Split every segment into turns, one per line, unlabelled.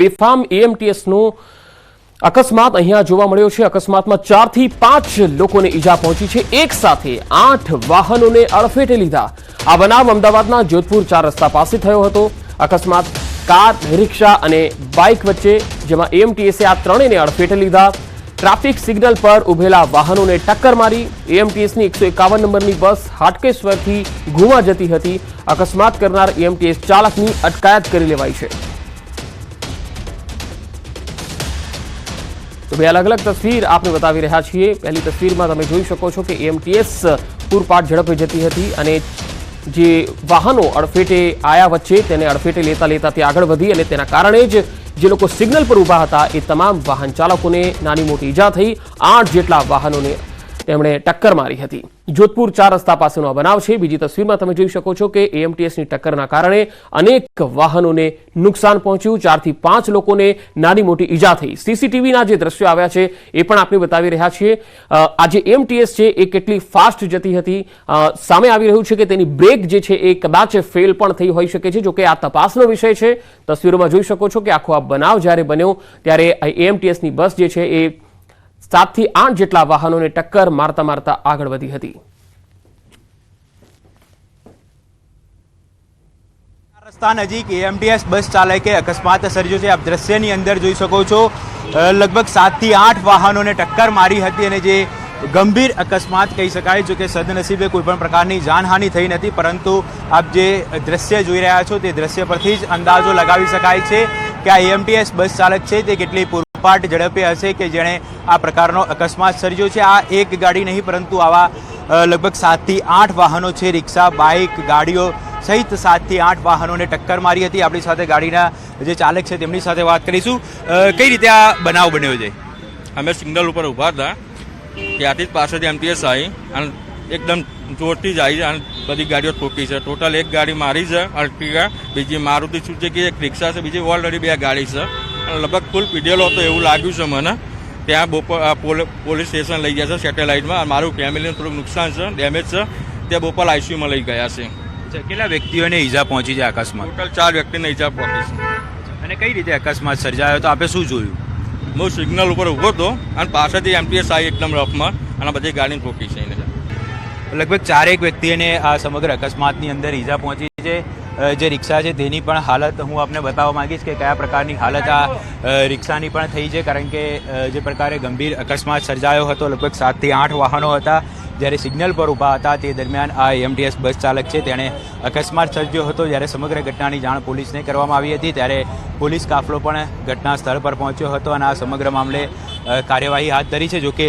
બેફામ એએમટીએસનો અકસ્માત અહીંયા જોવા મળ્યો છે। અકસ્માતમાં 4 થી 5 લોકોને ઈજા પહોંચી છે। એક સાથે 8 વાહનોને અડફેટે લીધા। આ બનાવ અમદાવાદના જોધપુર 4 રસ્તા પાસે થયો હતો। અકસ્માત કાર, રિક્ષા અને બાઇક વચ્ચે, જેમાં એએમટીએસે આ ત્રણેયને અડફેટે લીધા। ટ્રાફિક સિગ્નલ પર ઉભેલા વાહનોને ટક્કર મારી। એએમટીએસની 151 નંબરની બસ હાટકેશ્વરથી ઘુમા જતી હતી। અકસ્માત કરનાર એએમટીએસ ચાલકની અટકાયત કરી લેવાઈ છે। तो બે अलग अलग तस्वीर आपने बतावी रह्या छीए। पहली तस्वीर में तमे जोई शको छो कि एएमटीएस पूरपाट झड़पे जती हती अने जे वाहनो अड़फेटे आया वच्चे तेने अड़फेटे लेता लेता ते आगळ वधी अने तेना कारणे ज जे लोको सिग्नल पर उभा हता ए तमाम वाहन चालकोने नानी मोटी ईजा थई। 8 जेटला वाहनोने તેમણે ટક્કર મારી હતી। જોધપુર 4 રસ્તા પાસેનો બનાવ છે। બીજી તસવીરમાં તમે જોઈ શકો છો કે એએમટીએસની ટક્કરના કારણે અનેક વાહનોને નુકસાન પહોંચ્યું। 4 થી 5 લોકોને નાની મોટી ઈજા થઈ। સીસીટીવીના જે દ્રશ્યો આવ્યા છે એ પણ આપણે બતાવી રહ્યા છીએ। આ જે એએમટીએસ છે એ કેટલી ફાસ્ટ જતી હતી સામે આવી રહ્યું છે કે તેની બ્રેક જે છે એ કદાચ ફેલ પણ થઈ હોઈ શકે છે। જો કે આ તપાસનો વિષય છે। તસવીરોમાં જોઈ શકો છો કે આખો આ બનાવ જ્યારે બન્યો ત્યારે એએમટીએસની બસ જે છે એ 7 થી 8 જેટલા વાહનોને ટક્કર મારતા મારતા આગળ વધી હતી।
रस्ता नजीक एएमटीएस बस चालके अकस्मात सर्ज्यो छे। आप दृश्यनी अंदर जोई शको छो लगभग 7 થી 8 વાહનોને ટક્કર મારી હતી અને જે ગંભીર અકસ્માત કહી શકાય। જો કે સદનસીબે કોઈ પણ પ્રકારની જાનહાનિ થઈ નથી, પરંતુ આપ જે દ્રશ્ય જોઈ રહ્યા છો તે દ્રશ્ય પરથી જ અંદાજો લગાવી શકાય છે કે આ એએમટીએસ બસ ચાલક છે તે કેટલી પૂરપાટ ઝડપે હશે કે જેણે આ પ્રકારનો અકસ્માત સર્જ્યો છે। આ એક ગાડી નહીં પરંતુ આવા લગભગ 7 થી 8 વાહનો છે, રિક્ષા, બાઇક, ગાડીઓ સહિત 7 થી 8 વાહનોને ટક્કર મારી હતી। આપણી સાથે ગાડીના જે ચાલક છે તેમની સાથે વાત કરીશું। કઈ રીતે આ બનાવ બન્યો છે?
અમે સિગ્નલ ઉપર ઊભા હતા, ત્યાંથી જ પાછળથી એમટીએસ આવી અને એકદમ જોરથી જ આવી અને બધી ગાડીઓ ઠોકી છે। ટોટલ એક ગાડી મારી છે અર્ટિગા, બીજી મારુતિ સુઝુકી, એક રિક્ષા છે, બીજી ઓલરેડી 2 ગાડી છે અને લગભગ ફૂલ પીડેલો હતો એવું લાગ્યું છે મને। ત્યાં પોલીસ સ્ટેશન લઈ ગયા છે સેટેલાઇટમાં। મારું ફેમિલીને થોડુંક નુકસાન છે, ડેમેજ છે, ત્યાં બોપલ આઈસીયુમાં લઈ ગયા છે।
કેટલા વ્યક્તિઓને ઈજા પહોંચી છે અકસ્માત?
ટોટલ 4 વ્યક્તિને ઈજા પહોંચી છે।
અને કઈ રીતે અકસ્માત સર્જાયો તો આપે શું જોયું?
હું સિગ્નલ ઉપર ઊભો હતો અને પાછળથી એમટીએસ આવી એકદમ રફમાં અને બધી ગાડીને ઠોકી છે।
લગભગ 4 વ્યક્તિઓને આ સમગ્ર અકસ્માતની અંદર ઈજા પહોંચી છે। જે રિક્ષા છે તેની પણ હાલત હું આપને બતાવવા માંગીશ કે કયા પ્રકારની હાલત આ રિક્ષાની પણ થઈ છે, કારણ કે જે પ્રકારે ગંભીર અકસ્માત સર્જાયો હતો લગભગ 7 થી 8 વાહનો હતા જ્યારે સિગ્નલ પર ઊભા હતા તે દરમિયાન આ એએમટીએસ બસ ચાલક છે તેણે અકસ્માત સર્જ્યો હતો। જ્યારે સમગ્ર ઘટનાની જાણ પોલીસને કરવામાં આવી હતી ત્યારે પોલીસ કાફલો પણ ઘટના સ્થળ પર પહોંચ્યો હતો અને આ સમગ્ર મામલે કાર્યવાહી હાથ ધરી છે। જોકે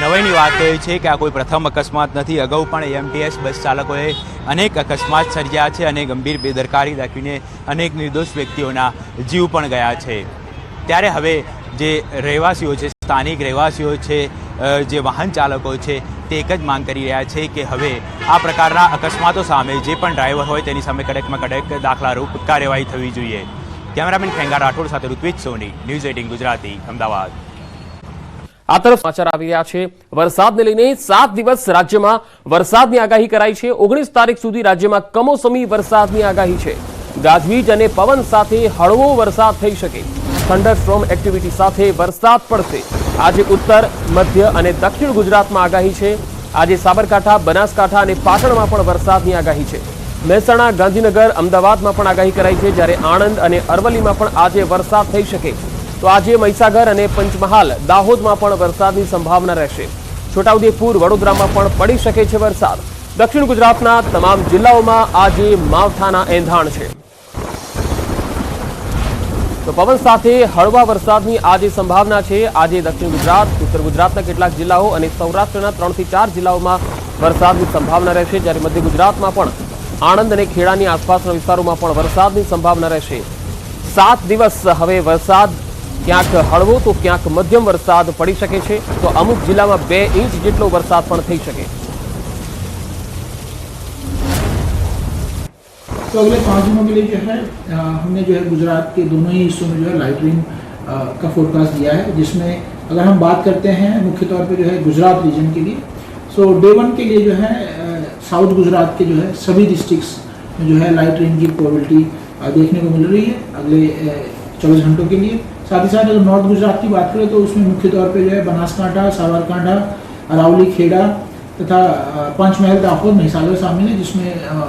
નવાઈની વાત તો એ છે કે આ કોઈ પ્રથમ અકસ્માત નથી। અગાઉ પણ એએમટીએસ બસ ચાલકોએ અનેક અકસ્માત સર્જ્યા છે અને ગંભીર બેદરકારી દાખવીને અનેક નિર્દોષ વ્યક્તિઓના જીવ પણ ગયા છે। ત્યારે હવે જે રહેવાસીઓ છે, સ્થાનિક રહેવાસીઓ છે, જે વાહન ચાલકો છે તે એક જ માંગ કરી રહ્યા છે કે હવે આ પ્રકારના અકસ્માતો સામે જે પણ ડ્રાઈવર હોય તેની સામે કડકમાં કડક દાખલારૂપ કાર્યવાહી થવી જોઈએ। કેમેરામેન ખેંગા રાઠોડ સાથે ઋત્વિજ સોની, ન્યૂઝ 18 ગુજરાતી, અમદાવાદ।
આ તરફ સમાચાર આવી રહ્યા છે। વરસાદને લઈને 7 દિવસ રાજ્યમાં વરસાદની આગાહી કરાઈ છે। 19 તારીખ સુધી રાજ્યમાં કમોસમી વરસાદની આગાહી છે। ગાજવીજ અને પવન સાથે હળવો વરસાદ થઈ શકે। થંડરસ્ટોર્મ એક્ટિવિટી સાથે વરસાદ પડશે। આજે ઉત્તર, મધ્ય અને દક્ષિણ ગુજરાતમાં આગાહી છે। આજે સાબરકાંઠા, બનાસકાંઠા અને પાટણમાં પણ વરસાદની આગાહી છે। મહેસાણા, ગાંધીનગર, અમદાવાદમાં પણ આગાહી કરાઈ છે, જ્યારે આણંદ અને અરવલ્લીમાં પણ આજે વરસાદ થઈ શકે। તો આજે મહીસાગર અને પંચમહાલ, દાહોદમાં પણ વરસાદની સંભાવના રહેશે। છોટાઉદેપુર, વડોદરામાં પણ પડી શકે છે વરસાદ। દક્ષિણ ગુજરાતના તમામ જિલ્લાઓમાં આજે માવઠાના એંધાણ છે। તો પવન સાથે હળવા વરસાદની આજે સંભાવના છે। આજે દક્ષિણ ગુજરાત, ઉત્તર ગુજરાતના કેટલાક જિલ્લાઓ અને સૌરાષ્ટ્રના 3 થી 4 જિલ્લાઓમાં વરસાદની સંભાવના રહેશે, જ્યારે મધ્ય ગુજરાતમાં પણ આણંદ અને ખેડાની આસપાસના વિસ્તારોમાં પણ વરસાદની સંભાવના રહેશે। 7 દિવસ હવે વરસાદ ક્યાંક હળવો તો ક્યાંક મધ્યમ વરસાદ પડી શકે છે। તો અમુક જિલ્લામાં 2 ઇંચ જેટલો વરસાદ પણ થઈ શકે।
तो अगले 5 दिनों के लिए जो है हमने जो है गुजरात के दोनों ही हिस्सों में जो है लाइट रेन का फोरकास्ट दिया है, जिसमें अगर हम बात करते हैं मुख्य तौर पे जो है गुजरात रीजन के लिए, सो डे 1 के लिए जो है साउथ गुजरात के जो है सभी डिस्ट्रिक्ट्स में जो है लाइट रेन की प्रोबेबिलिटी देखने को मिल रही है। अगले 24 घंटों के लिए। साथ ही साथ अगर नॉर्थ गुजरात की बात करें तो उसमें मुख्य तौर पे जो है बनासकांठा, साबरकांठा, अरावली, खेड़ा तथा पंचमहल, दाहोद, महिसागर शामिल है, जिसमें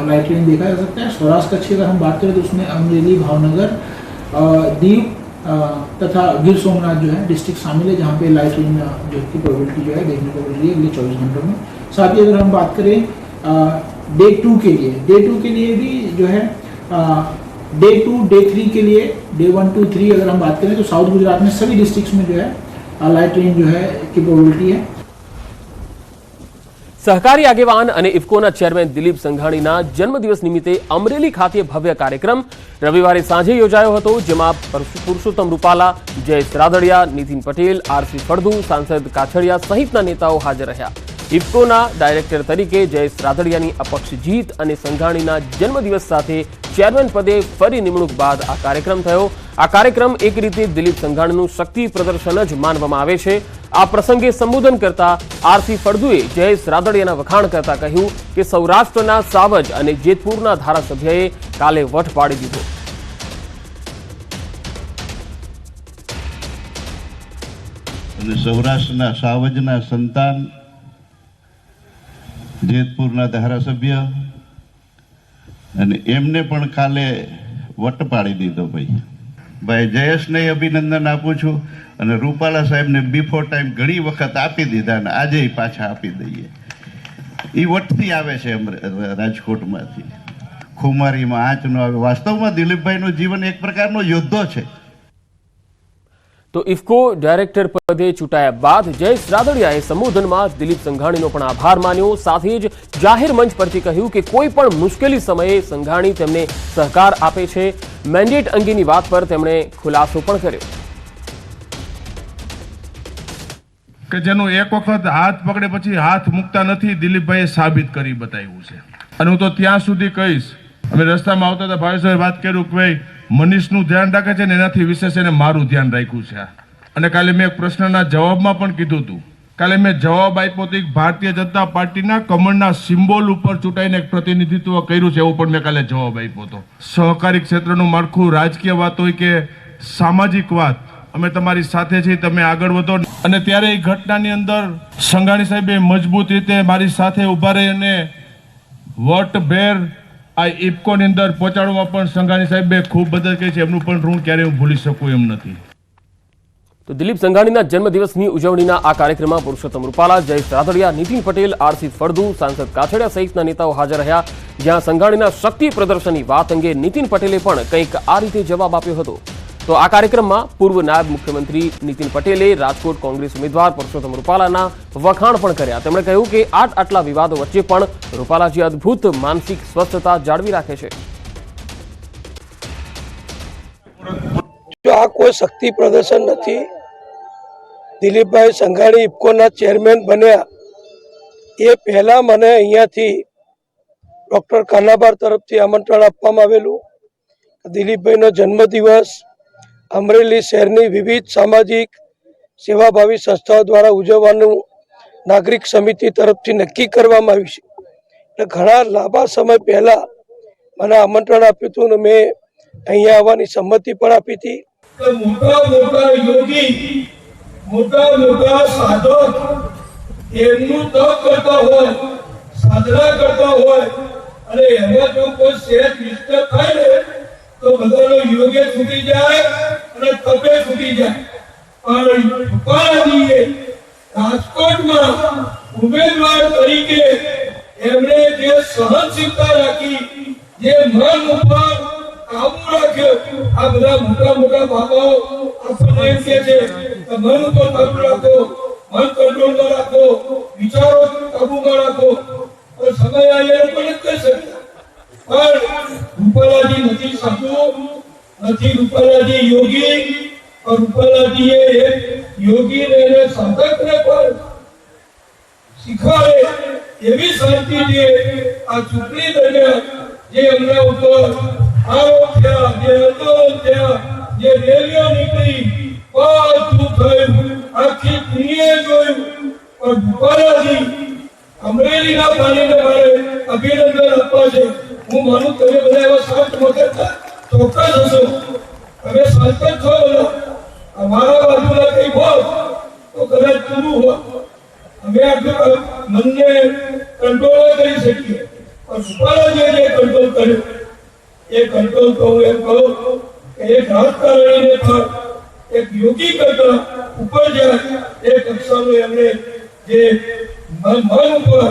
लाइट रेन देखा जा सकता है। सौराष्ट्र कच्छ की अगर हम बात करें तो उसमें अमरेली, भावनगर, दीव तथा गिर सोमनाथ जो है डिस्ट्रिक्ट शामिल है, जहाँ पे लाइट रेन जो की प्रोबेबिलिटी जो है देखने को मिल रही है अगले 24 घंटों में। साथ ही अगर हम बात करें डे 2 के लिए भी जो है डे 2, डे 3 के लिए, डे 1, 2, 3 अगर हम बात करें तो साउथ गुजरात में सभी डिस्ट्रिक्ट्स में जो है लाइट रेन जो है की प्रोबेबिलिटी है।
સહકારી આગેવાન અને ઇફકોના ચેરમેન દિલીપ સંઘાણીના જન્મદિવસ નિમિત્તે અમરેલી ખાતે ભવ્ય કાર્યક્રમ રવિવારે સાંજે યોજાયો હતો, જેમાં પુરુષોત્તમ રૂપાલા, જયેશ રાદડિયા, નીતિન પટેલ, આરસી ફળદુ, સાંસદ કાછડિયા સહિતના નેતાઓ હાજર રહ્યા। ઇફકોના ડાયરેક્ટર તરીકે જયેશ રાદડિયાની અપક્ષ જીત અને સંઘાણીના જન્મદિવસ સાથે ચેરમેન પદે ફરી નિમણૂક બાદ આ કાર્યક્રમ થયો। આ કાર્યક્રમ એક રીતે દિલીપ સંઘાણીનું શક્તિ પ્રદર્શન જ માનવામાં આવે છે। આ પ્રસંગે સંબોધન કરતા આરસી ફળદુએ જયેશ રાદડિયાના વખાણ કરતા કહ્યું કે સૌરાષ્ટ્રના સાવજ અને જેતપુરના ધારાસભ્યએ કાલે વટ પાડી દીધો।
સૌરાષ્ટ્રના સાવજના સંતાન, જેતપુરના ધારાસભ્ય અને એમને પણ કાલે વટ પાડી દીધો। ભાઈ જયેશને અભિનંદન આપું છું અને રૂપાલા સાહેબને બિફોર ટાઈમ ઘણી વખત આપી દીધા અને આજે પાછા આપી દઈએ। એ વટથી આવે છે રાજકોટમાંથી, ખુમારીમાં આંચ ન આવે। વાસ્તવમાં દિલીપભાઈનું જીવન એક પ્રકારનો યોદ્ધો છે।
તો ઇફકો ડાયરેક્ટર પદે ચૂંટાયા બાદ જયેશ રાદડિયાએ સંબોધનમાં દિલીપ સંઘાણીનો પણ આભાર માન્યો। સાથે જ જાહેર મંચ પરથી કહ્યું કે કોઈ પણ મુશ્કેલી સમયે સંઘાણી તેમને સહકાર આપે છે। મેન્ડેટ અંગેની વાત પર તેમણે ખુલાસો પણ કર્યો
કે જેનો એક વખત હાથ પકડે પછી હાથ મુકતા નથી, દિલીપભાઈએ સાબિત કરી બતાવ્યું છે। અને હું તો ત્યાં સુધી કહીશ, અમે રસ્તામાં આવતા હતા ભાવેશભાઈ વાત કર્યું કે ભાઈ મનીષનું ધ્યાન રાખે છે ને એનાથી વિશેષ એને મારું ધ્યાન રાખ્યું છે। અને કાલે મેં એક પ્રશ્નના જવાબમાં પણ કીધું હતું, કાલે મેં જવાબ આપ્યો હતો ભારતીય જનતા પાર્ટીના કમળના સિમ્બોલ ઉપર ચૂંટાઈને એક પ્રતિનિધિત્વ કર્યું છે, એવું પણ મેં કાલે જવાબ આપ્યો હતો। સહકારી ક્ષેત્રનું માળખું, રાજકીય વાત હોય કે સામાજિક વાત, અમે તમારી સાથે છીએ, તમે આગળ વધો। અને ત્યારે એ ઘટનાની અંદર સંઘાણી સાહેબે મજબૂત રીતે મારી સાથે ઉભા રહી અને વટભેર આ ઇફકોની અંદર પહોંચાડવામાં પણ સંઘાણી સાહેબે ખૂબ મદદ કરી છે। એમનું પણ ઋણ ક્યારેય હું ભૂલી શકું એમ નથી।
તો દિલીપ સંઘાણીના જન્મદિવસની ઉજવણીના આ કાર્યક્રમમાં પુરુષોત્તમ રૂપાલા, જયેશ રાદડિયા, નીતિન પટેલ, આરસી ફળદુ, સાંસદ કાછડિયા સહિતના નેતાઓ હાજર રહ્યા। જ્યાં સંઘાણીના શક્તિ પ્રદર્શનની વાત અંગે નીતિન પટેલે પણ કંઈક આ રીતે જવાબ આપ્યો હતો। તો આ કાર્યક્રમમાં પૂર્વ નાયબ મુખ્યમંત્રી નીતિન પટેલે રાજકોટ કોંગ્રેસ ઉમેદવાર પુરુષોત્તમ રૂપાલાના વખાણ પણ કર્યા। તેમણે કહ્યું કે આટલા વિવાદો વચ્ચે પણ રૂપાલાજી અદ્ભુત માનસિક સ્વસ્થતા જાળવી રાખે છે।
જો આ કોઈ શક્તિ પ્રદર્શન નથી, દિલીપભાઈ સંઘાણી ઇફકોના ચેરમેન બન્યા એ પહેલા મને અહીંયાથી ડોક્ટર કાનાબાર તરફથી આમંત્રણ આપવામાં આવેલું। દિલીપભાઈનો જન્મદિવસ અમરેલી શહેરની વિવિધ સામાજિક સેવાભાવી સંસ્થાઓ દ્વારા ઉજવવાનું નાગરિક સમિતિ તરફથી નક્કી કરવામાં આવ્યું છે। એટલે ઘણા લાંબા સમય પહેલા મને આમંત્રણ આપ્યું હતું અને મેં અહીંયા આવવાની સંમતિ પણ આપી હતી। મોટા મોટા યોગી, મોટા મોટા સાધક એમનું તપ કરતા હોય, સાધના કરતા હોય અને એમાં જો કોઈ સેજ મિસ્ટેક થાય ને તો બધાનો યોગે છૂટી જાય અને તપે છૂટી જાય। પણ રૂપાલાજીએ રાજકોટમાં ઉમેદવાર તરીકે એમણે જે સહનશીલતા રાખી, જે મન ઉપર કાબુ રાખ્યો, આ બધા મોટા મોટા બાબાઓ આપણને એમ કહે છે કે મન ઉપર કાબુ રાખો, મન કંટ્રોલમાં રાખો, વિચારો કાબુમાં રાખો। પણ સમય આવ્યો પણ કહી શકતા, પણ રૂપાલાજી નથી સાધુ, નથી રૂપાલાજી યોગી, और रूपालाजीए योगी ने साधक ने पर सिखाड़े एवी शांति जे आ चूंटणी दरमियान जे हमने ऊपर आरोप थया, जे आंदोलन थया, जे रेलियो निकली, બધું થયું, આખી દુનિયાએ જોયું। પણ રૂપાલાજી અમરેલીના પાણીને મારે અભિનંદન આપવા છે। હું માનું તમે બધા એવા શાંત મગજના ચોક્કસ હશો, તમે શાંત છો તો હું એમ કહું કે એક રાજકારણીને પણ એક યોગી કરતા ઉપર જાય એ કક્ષાનું એમણે જે મન ઉપર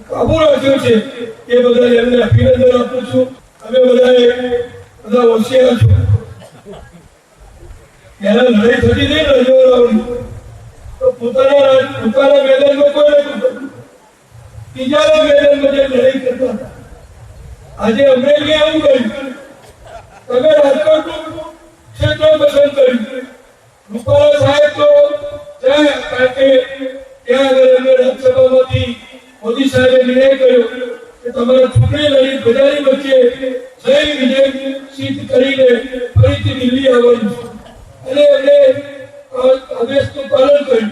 કાબુ રાખ્યો છે એ બધા એમને અભિનંદન આપું છું. અમે બધા હોશિયાર છો. પહેલા લડાઈ થતી હતી રજવાડાઓની તો પોતાના મેદાનમાં કોઈ નતું કરતું, બીજાના મેદાનમાં જે લડાઈ કરતા હતા. આજે અમરેલી એવું કર્યું, તમે રાજકોટનું ક્ષેત્ર પસંદ કર્યું. રૂપાલા સાહેબ તો જાય, કારણ કે ત્યાં આગળ એમને રાજ્યસભામાંથી મોદી સાહેબે નિર્ણય કર્યો કે તમારે ચૂંટણી લડી બધાની વચ્ચે જય વિજય સિદ્ધ કરીને ફરીથી દિલ્હી આવવાનું છે અને એમને આદેશનું પાલન કર્યું.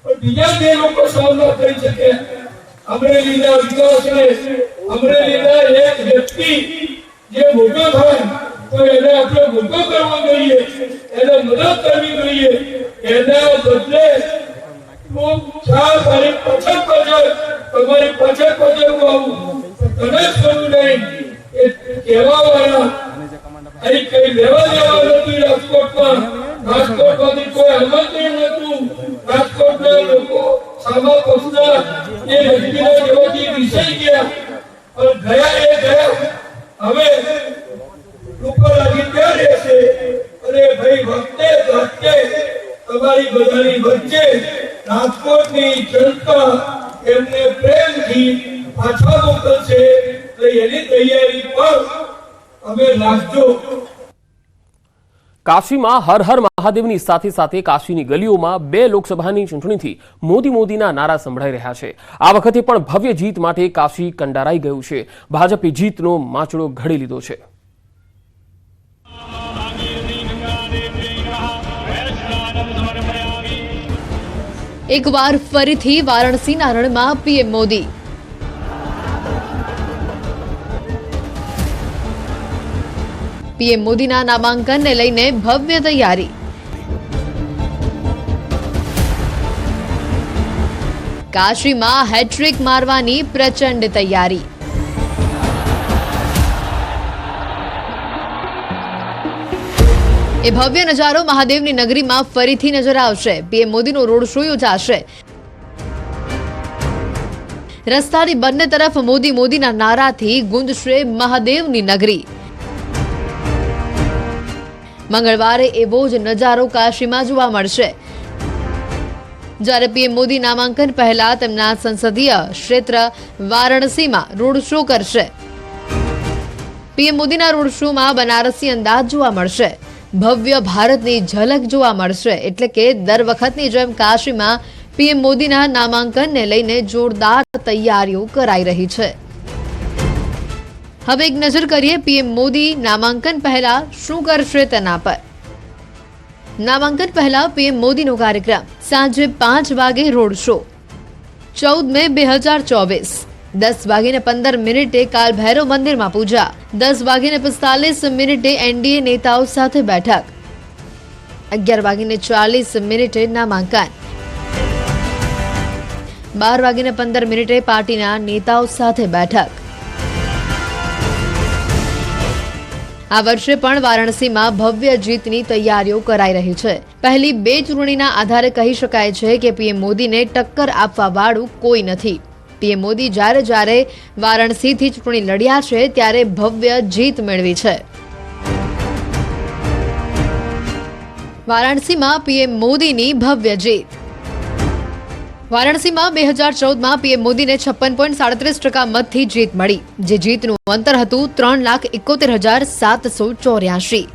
પણ બીજા જે લોકો સામના કરી શકે અમરેલીના વિકાસને, અમરેલીના એક વ્યક્તિ જે મોટો થાય તો એને આપણે મોટો કરવો જોઈએ, એને મદદ કરવી જોઈએ. એના બદલે તમારી પાછળ હું આવું તને જ કરવું નહીં એ કહેવા વાળા અહીં કઈ લેવા દેવા નથી. રાજકોટમાંથી કોઈ આમંત્રણ નતું. રાજકોટના લોકો સામા પક્ષના એ વ્યક્તિના જેવાથી વિસરી ગયા, પણ ગયા એ ગયા. હવે રૂપાલાજી ક્યાં રહેશે? અને ભાઈ વખતે વખતે તમારી બધાની વચ્ચે રાજકોટની જનતા એમને પ્રેમથી પાછા મોકલશે, તો એની તૈયારી પણ અમે રાખજો.
કાશીમાં હર હર મહાદેવની સાથે સાથે કાશીની ગલીઓમાં 2 લોકસભાની ચૂંટણીથી મોદીના નારા સંભળાઈ રહ્યા છે. આ વખતે પણ ભવ્ય જીત માટે કાશી કંડારાઈ ગયું છે. ભાજપે જીતનો માચડો ઘડી લીધો છે.
એકવાર ફરીથી વારાણસીના રણમાં પીએમ મોદી. પીએમ મોદીના નામાંકનને લઈને ભવ્ય તૈયારી. કાશીમાં હેટ્રિક મારવાની પ્રચંડ તૈયારી. એ ભવ્ય નજારો મહાદેવની નગરીમાં ફરીથી નજર આવશે. પીએમ મોદીનો રોડ શો યોજાશે. રસ્તાની બંને તરફ મોદીના નારાથી ગુંજશે મહાદેવની નગરી. મંગળવારે એવો જ નજારો કાશીમાં જોવા મળશે. જ્યારે પીએમ મોદી નામાંકન પહેલા તેમના સંસદીય ક્ષેત્ર વારાણસીમાં રોડ શો કરશે. પીએમ મોદીના રોડ શોમાં બનારસી અંદાજ જોવા મળશે. ભવ્ય ભારતની ઝલક જોવા મળશે. એટલે કે દર વખતની જેમ કાશીમાં પીએમ મોદીના નામાંકનને લઈને જોરદાર તૈયારીઓ કરાઈ રહી છે. હવે એક નજર કરીએ પીએમ મોદી નામાંકન પહેલા શું કરશે તેના પર. નામાંકન પહેલા પીએમ મોદીનો કાર્યક્રમ સાંજે 5 વાગે રોડ શો. 14 મે 2024 10:15 કાલ ભૈરવ મંદિરમાં પૂજા. 10:45 એનડીએ નેતાઓ સાથે બેઠક. 11:40 નામાંકન. 12:15 પાર્ટીના નેતાઓ સાથે બેઠક. આ વર્ષે પણ વારાણસીમાં ભવ્ય જીતની તૈયારીઓ કરાઈ રહી છે. પહેલી 2 ચૂંટણીના આધારે કહી શકાય છે કે પીએમ મોદીને ટક્કર આપવા વાળું કોઈ નથી. પીએમ મોદી જ્યારે વારાણસીથી ચૂંટણી લડ્યા છે ત્યારે ભવ્ય જીત મેળવી છે. વારાણસીમાં પીએમ મોદીની ભવ્ય જીત. વારાણસીમાં 2014માં પીએમ મોદીને 56.37% મતથી જીત મળી, જે જીતનું અંતર હતું 3,71,784.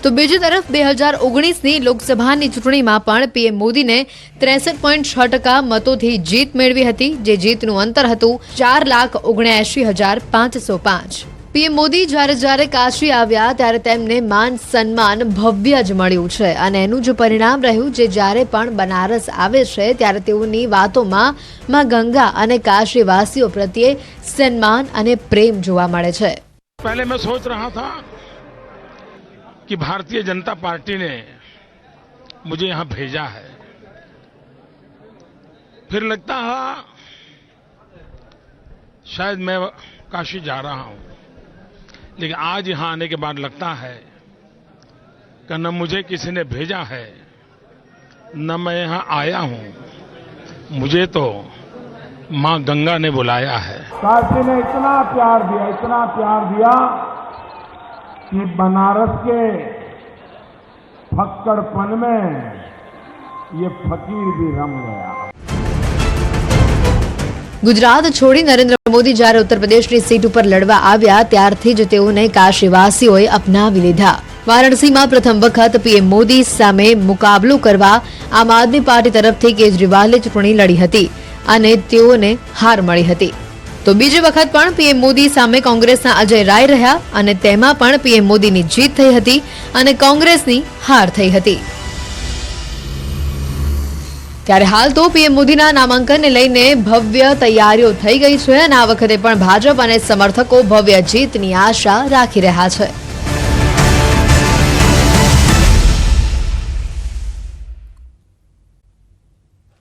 તો બીજી તરફ 2019ની લોકસભાની ચૂંટણીમાં પણ પીએમ મોદીને 63.6% મતોથી જીત મેળવી હતી, જે જીતનું અંતર હતું 4,79,505. પીએમ મોદી જ્યારે કાશી આવ્યા ત્યારે તેમને માન સન્માન ભવ્ય જ મળ્યું છે અને એનું જ પરિણામ રહ્યું જે જ્યારે પણ બનારસ આવે છે ત્યારે તેઓની વાતોમાં માં ગંગા અને કાશીવાસીઓ પ્રત્યે સન્માન અને પ્રેમ જોવા મળે છે.
पहले मैं सोच रहा था कि भारतीय जनता पार्टी ने मुझे यहां भेजा है, फिर लगता है शायद मैं काशी जा रहा हूं, लेकिन आज यहाँ आने के बाद लगता है कि न मुझे किसी ने भेजा है, न मैं यहाँ आया हूँ, मुझे तो माँ गंगा ने बुलाया है।
काशी ने इतना प्यार दिया कि बनारस के फक्कड़पन में ये फकीर भी रम गया।
ગુજરાત છોડી નરેન્દ્ર મોદી જ્યારે ઉત્તર પ્રદેશની સીટ ઉપર લડવા આવ્યા ત્યારથી જ તેઓને કાશીવાસીઓએ અપનાવી લીધા। વારાણસીમાં પ્રથમ વખત પીએમ મોદી સામે મુકાબલો કરવા આમ આદમી પાર્ટી તરફથી કેજરીવાલે ચૂંટણી લડી હતી અને તેઓને હાર મળી હતી। તો બીજી વખત પણ પીએમ મોદી સામે કોંગ્રેસના અજય રાય રહ્યા અને તેમાં પણ પીએમ મોદીની જીત થઈ હતી અને કોંગ્રેસની હાર થઈ હતી। ત્યારે હાલ તો પીએમ મોદીના નામાંકનને લઈને ભવ્ય તૈયારીઓ થઈ ગઈ છે અને આ વખતે પણ ભાજપ અને સમર્થકો ભવ્ય જીતની આશા રાખી રહ્યા છે।